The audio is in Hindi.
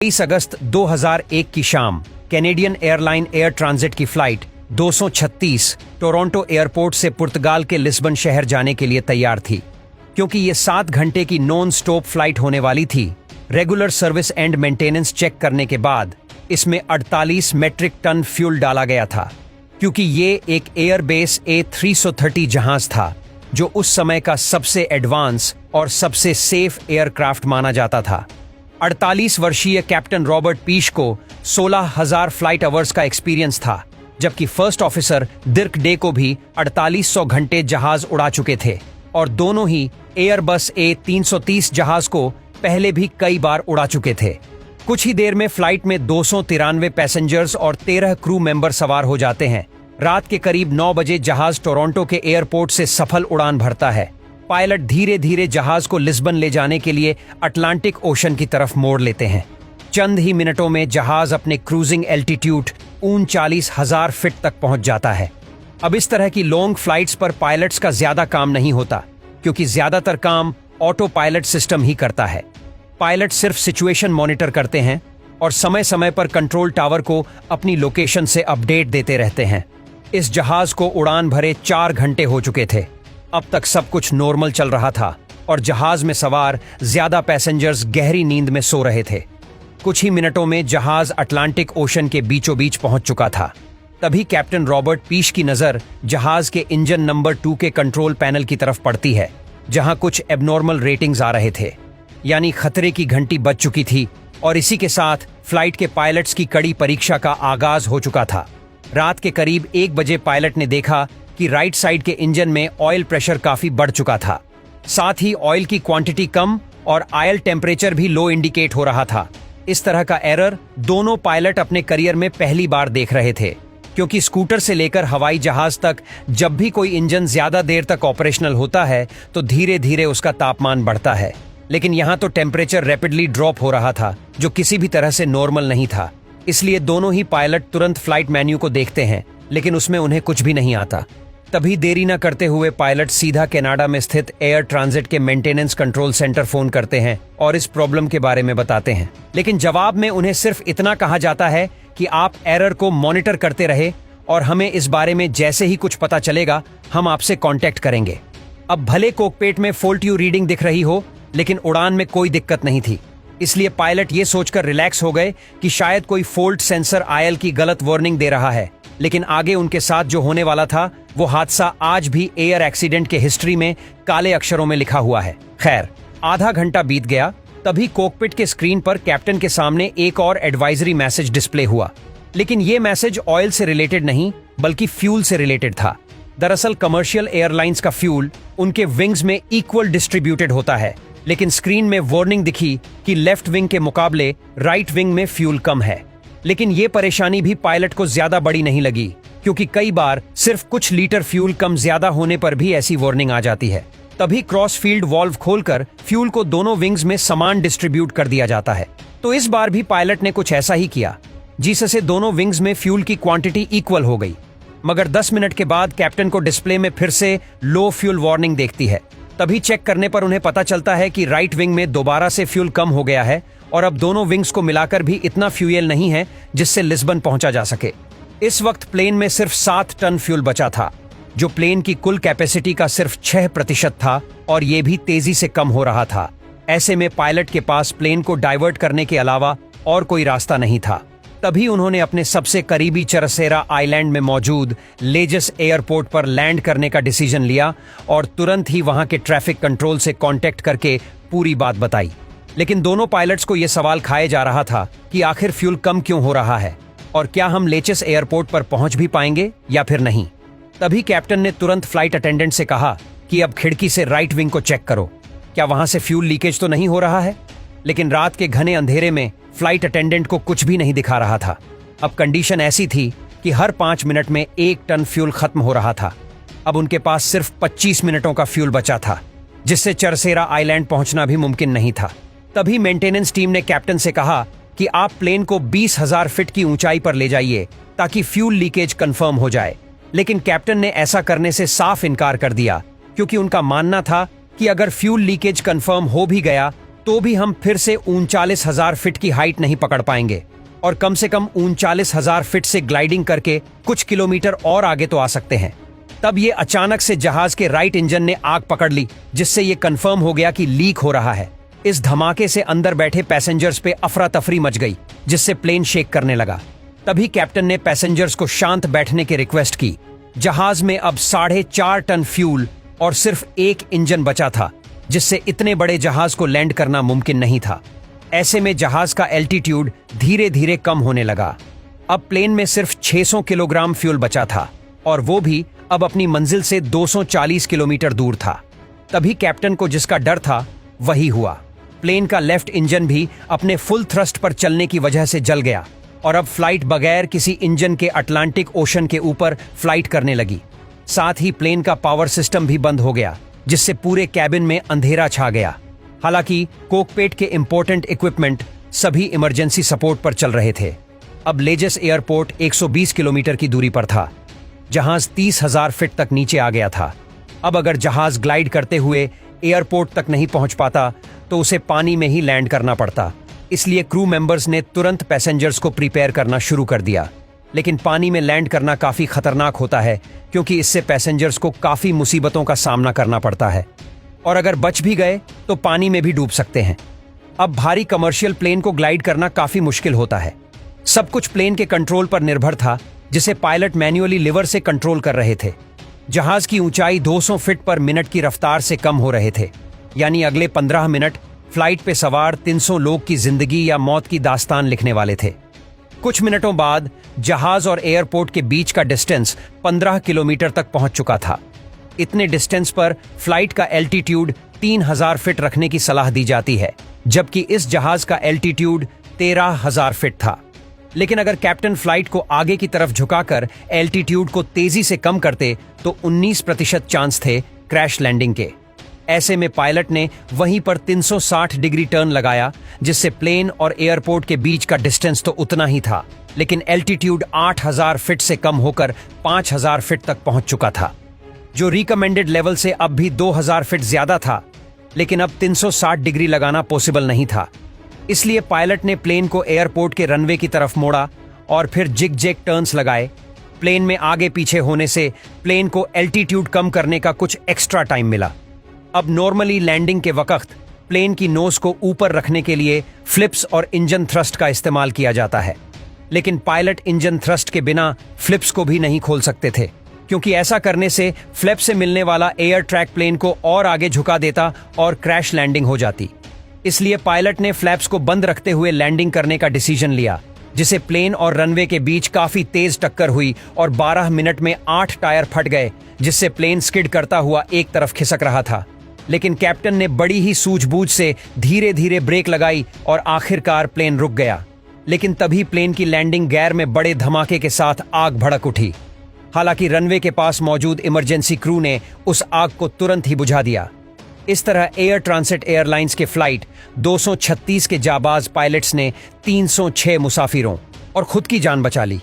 23 अगस्त 2001 की शाम कैनेडियन एयरलाइन एयर ट्रांजिट की फ्लाइट 236 टोरंटो एयरपोर्ट से पुर्तगाल के लिस्बन शहर जाने के लिए तैयार थी। क्योंकि ये 7 घंटे की नॉन स्टॉप फ्लाइट होने वाली थी, regular service and maintenance check करने के बाद इसमें 48 मेट्रिक टन फ्यूल डाला गया था। क्योंकि ये एक एयरबेस A330 जहाज था जो उस समय का सबसे एडवांस और सबसे सेफ एयरक्राफ्ट माना जाता था। 48 वर्षीय कैप्टन रॉबर्ट पीश को 16,000 फ्लाइट आवर्स का एक्सपीरियंस था, जबकि फर्स्ट ऑफिसर डिर्क डे को भी 4800 घंटे जहाज उड़ा चुके थे और दोनों ही एयरबस A330 जहाज को पहले भी कई बार उड़ा चुके थे। कुछ ही देर में फ्लाइट में 293 पैसेंजर्स और 13 क्रू मेंबर सवार हो जाते हैं। रात के करीब 9 बजे जहाज टोरंटो के एयरपोर्ट से सफल उड़ान भरता है। पायलट धीरे धीरे जहाज को लिस्बन ले जाने के लिए अटलांटिक ओशन की तरफ मोड़ लेते हैं। चंद ही मिनटों में जहाज अपने क्रूजिंग एल्टीट्यूड 39,000 फीट तक पहुंच जाता है। अब इस तरह की लॉन्ग फ्लाइट्स पर पायलट्स का ज्यादा काम नहीं होता, क्योंकि ज्यादातर काम ऑटो पायलट सिस्टम ही करता है। पायलट सिर्फ सिचुएशन मॉनिटर करते हैं और समय समय पर कंट्रोल टावर को अपनी लोकेशन से अपडेट देते रहते हैं। इस जहाज को उड़ान भरे 4 घंटे हो चुके थे। अब तक सब कुछ नॉर्मल चल रहा था और जहाज में सवार ज्यादा पैसेंजर्स गहरी नींद में सो रहे थे। कुछ ही मिनटों में जहाज अटलांटिक ओशन के बीचों बीच पहुंच चुका था। तभी कैप्टन रॉबर्ट पीश की नजर जहाज के इंजन नंबर 2 के कंट्रोल पैनल की तरफ पड़ती है, जहां कुछ एबनॉर्मल रेटिंग्स आ रहे थे, यानी खतरे की घंटी बज चुकी थी और इसी के साथ फ्लाइट के पायलट्स की कड़ी परीक्षा का आगाज हो चुका था। रात के करीब 1 बजे पायलट ने देखा कि राइट साइड के इंजन में ऑयल प्रेशर काफी बढ़ चुका था। साथ ही ऑयल की क्वांटिटी कम और आयल टेम्परेचर भी लो इंडिकेट हो रहा था। इस तरह का एरर दोनों पायलट अपने करियर में पहली बार देख रहे थे, क्योंकि स्कूटर से लेकर हवाई जहाज तक जब भी कोई इंजन ज्यादा देर तक ऑपरेशनल होता है तो धीरे धीरे उसका तापमान बढ़ता है, लेकिन यहाँ तो टेम्परेचर रैपिडली ड्रॉप हो रहा था, जो किसी भी तरह से नॉर्मल नहीं था। इसलिए दोनों ही पायलट तुरंत फ्लाइट मेन्यू को देखते हैं, लेकिन उसमें उन्हें कुछ भी नहीं आता। तभी देरी न करते हुए पायलट सीधा कनाडा में स्थित एयर ट्रांजिट के मेंटेनेंस कंट्रोल सेंटर फोन करते हैं और इस प्रॉब्लम के बारे में बताते हैं। लेकिन जवाब में उन्हें सिर्फ इतना कहा जाता है कि आप एरर को मॉनिटर करते रहे और हमें इस बारे में जैसे ही कुछ पता चलेगा हम आपसे कांटेक्ट करेंगे। अब भले कॉकपिट में फॉल्टी रीडिंग दिख रही हो, लेकिन उड़ान में कोई दिक्कत नहीं थी। इसलिए पायलट ये सोचकर रिलैक्स हो गए कि शायद कोई फॉल्ट सेंसर आयल की गलत वार्निंग दे रहा है। लेकिन आगे उनके साथ जो होने वाला था वो हादसा आज भी एयर एक्सीडेंट के हिस्ट्री में काले अक्षरों में लिखा हुआ है। खैर, आधा घंटा बीत गया, तभी कॉकपिट के स्क्रीन पर कैप्टन के सामने एक और एडवाइजरी मैसेज डिस्प्ले हुआ। लेकिन ये मैसेज ऑयल से रिलेटेड नहीं, बल्कि फ्यूल से रिलेटेड था। दरअसल कमर्शियल एयरलाइंस का फ्यूल उनके विंग्स में इक्वल डिस्ट्रीब्यूटेड होता है, लेकिन स्क्रीन में वार्निंग दिखी कि लेफ्ट विंग के मुकाबले राइट विंग में फ्यूल कम है। लेकिन ये परेशानी भी पायलट को ज्यादा बड़ी नहीं लगी, क्योंकि कई बार सिर्फ कुछ लीटर फ्यूल कम ज्यादा होने पर भी ऐसी वार्निंग आ जाती है। तभी क्रॉस फील्ड वाल्व खोलकर फ्यूल को दोनों विंग्स में समान डिस्ट्रीब्यूट कर दिया जाता है। तो इस बार भी पायलट ने कुछ ऐसा ही किया, जिससे दोनों विंग्स में फ्यूल की क्वांटिटी इक्वल हो गई। मगर 10 मिनट के बाद कैप्टन को डिस्प्ले में फिर से लो फ्यूल वार्निंग देखती है। तभी चेक करने पर उन्हें पता चलता है कि राइट विंग में दोबारा से फ्यूल कम हो गया है और अब दोनों विंग्स को मिलाकर भी इतना फ्यूल नहीं है जिससे लिस्बन पहुंचा जा सके। इस वक्त प्लेन में सिर्फ 7 टन फ्यूल बचा था, जो प्लेन की कुल कैपेसिटी का सिर्फ 6% था और ये भी तेजी से कम हो रहा था। ऐसे में पायलट के पास प्लेन को डाइवर्ट करने के अलावा और कोई रास्ता नहीं था। तभी उन्होंने अपने सबसे करीबी चरसेरा आइलैंड में मौजूद लेजस एयरपोर्ट पर लैंड करने का डिसीजन लिया और तुरंत ही वहां के ट्रैफिक कंट्रोल से कांटेक्ट करके पूरी बात बताई। लेकिन दोनों पायलट्स को यह सवाल खाए जा रहा था कि आखिर फ्यूल कम क्यों हो रहा है और क्या हम लेचस एयरपोर्ट पर पहुंच भी पाएंगे या फिर नहीं। तभी कैप्टन ने तुरंत फ्लाइट अटेंडेंट से कहा कि अब खिड़की से राइट विंग को चेक करो, क्या वहां से फ्यूल लीकेज तो नहीं हो रहा है। लेकिन रात के घने अंधेरे में फ्लाइट अटेंडेंट को कुछ भी नहीं दिखा रहा था। अब कंडीशन ऐसी थी कि हर 5 मिनट में 1 टन फ्यूल खत्म हो रहा था। अब उनके पास सिर्फ 25 मिनटों का फ्यूल बचा था, जिससे चरसेरा आइलैंड पहुंचना भी मुमकिन नहीं था। तभी मेंटेनेंस टीम ने कैप्टन से कहा कि आप प्लेन को 20,000 फीट की ऊंचाई पर ले जाइए ताकि फ्यूल लीकेज कंफर्म हो जाए। लेकिन कैप्टन ने ऐसा करने से साफ इनकार कर दिया, क्योंकि उनका मानना था कि अगर फ्यूल लीकेज कंफर्म हो भी गया तो भी हम फिर से 39,000 फीट की हाइट नहीं पकड़ पाएंगे और कम से कम 39,000 फीट से ग्लाइडिंग करके कुछ किलोमीटर और आगे तो आ सकते हैं। तब ये अचानक से जहाज के राइट इंजन ने आग पकड़ ली, जिससे ये कंफर्म हो गया कि लीक हो रहा है। इस धमाके से अंदर बैठे पैसेंजर्स पे अफरा तफरी मच गई, जिससे प्लेन शेक करने लगा। तभी कैप्टन ने पैसेंजर्स को शांत बैठने की रिक्वेस्ट की। जहाज में अब 4.5 टन फ्यूल और सिर्फ एक इंजन बचा था, जिससे इतने बड़े जहाज को लैंड करना मुमकिन नहीं था। ऐसे में जहाज का एल्टीट्यूड धीरे धीरे कम होने लगा। अब प्लेन में सिर्फ 600 किलोग्राम फ्यूल बचा था और वो भी अब अपनी मंजिल से 240 किलोमीटर दूर था। तभी कैप्टन को जिसका डर था वही हुआ। प्लेन का लेफ्ट इंजन भी अपने फुल थ्रस्ट पर चलने की वजह से जल गया और अब फ्लाइट बगैर किसी इंजन के अटलांटिक ओशन के ऊपर फ्लाइट करने लगी। साथ ही प्लेन का पावर सिस्टम भी बंद हो गया, जिससे पूरे कैबिन में अंधेरा छा गया। हालांकि कोकपेट के इंपॉर्टेंट इक्विपमेंट सभी इमरजेंसी सपोर्ट पर चल रहे थे। अब लेजस एयरपोर्ट 120 किलोमीटर की दूरी पर था। जहाज 30,000 फीट तक नीचे आ गया था। अब अगर जहाज ग्लाइड करते हुए एयरपोर्ट तक नहीं पहुंच पाता तो उसे पानी में ही लैंड करना पड़ता। इसलिए क्रू मेंबर्स ने तुरंत पैसेंजर्स को प्रिपेयर करना शुरू कर दिया। लेकिन पानी में लैंड करना काफी खतरनाक होता है, क्योंकि इससे पैसेंजर्स को काफी मुसीबतों का सामना करना पड़ता है और अगर बच भी गए तो पानी में भी डूब सकते हैं। अब भारी कमर्शियल प्लेन को ग्लाइड करना काफी मुश्किल होता है। सब कुछ प्लेन के कंट्रोल पर निर्भर था, जिसे पायलट मैन्युअली लिवर से कंट्रोल कर रहे थे। जहाज की ऊंचाई 200 फीट पर मिनट की रफ्तार से कम हो रहे थे, यानी अगले 15 मिनट फ्लाइट पे सवार 300 लोग की जिंदगी या मौत की दास्तान लिखने वाले थे। कुछ मिनटों बाद जहाज और एयरपोर्ट के बीच का डिस्टेंस 15 किलोमीटर तक पहुंच चुका था। इतने डिस्टेंस पर फ्लाइट का एल्टीट्यूड 3,000 फीट रखने की सलाह दी जाती है, जबकि इस जहाज का एल्टीट्यूड 13,000 फीट था। लेकिन अगर कैप्टन फ्लाइट को आगे की तरफ झुकाकर एल्टीट्यूड को तेजी से कम करते तो 19% चांस थे क्रैश लैंडिंग के। ऐसे में पायलट ने वहीं पर 360 डिग्री टर्न लगाया, जिससे प्लेन और एयरपोर्ट के बीच का डिस्टेंस तो उतना ही था, लेकिन एल्टीट्यूड 8,000 फीट से कम होकर 5,000 फीट तक पहुंच चुका था, जो रिकमेंडेड लेवल से अब भी 2,000 फीट ज्यादा था। लेकिन अब 360 डिग्री लगाना पॉसिबल नहीं था। इसलिए पायलट ने प्लेन को एयरपोर्ट के रनवे की तरफ मोड़ा और फिर जिग जैग टर्न्स लगाए। प्लेन में आगे पीछे होने से प्लेन को एल्टीट्यूड कम करने का कुछ एक्स्ट्रा टाइम मिला। अब नॉर्मली लैंडिंग के वक्त प्लेन की नोज को ऊपर रखने के लिए फ्लिप्स और इंजन थ्रस्ट का इस्तेमाल किया जाता है, लेकिन पायलट इंजन थ्रस्ट के बिना फ्लिप्स को भी नहीं खोल सकते थे, क्योंकि ऐसा करने से फ्लैप से मिलने वाला एयर ट्रैक प्लेन को और आगे झुका देता और क्रैश लैंडिंग हो जाती। इसलिए पायलट ने फ्लैप्स को बंद रखते हुए लैंडिंग करने का डिसीजन लिया, जिसे प्लेन और रनवे के बीच काफी तेज टक्कर हुई और 12 मिनट में 8 टायर फट गए, जिससे प्लेन स्किड करता हुआ एक तरफ खिसक रहा था। लेकिन कैप्टन ने बड़ी ही सूझबूझ से धीरे धीरे ब्रेक लगाई और आखिरकार प्लेन रुक गया। लेकिन तभी प्लेन की लैंडिंग गियर में बड़े धमाके के साथ आग भड़क उठी। हालांकि रनवे के पास मौजूद इमरजेंसी क्रू ने उस आग को तुरंत ही बुझा दिया। इस तरह एयर ट्रांसिट एयरलाइंस के फ्लाइट 236 के जाबाज पायलट्स ने 306 मुसाफिरों और खुद की जान बचा ली।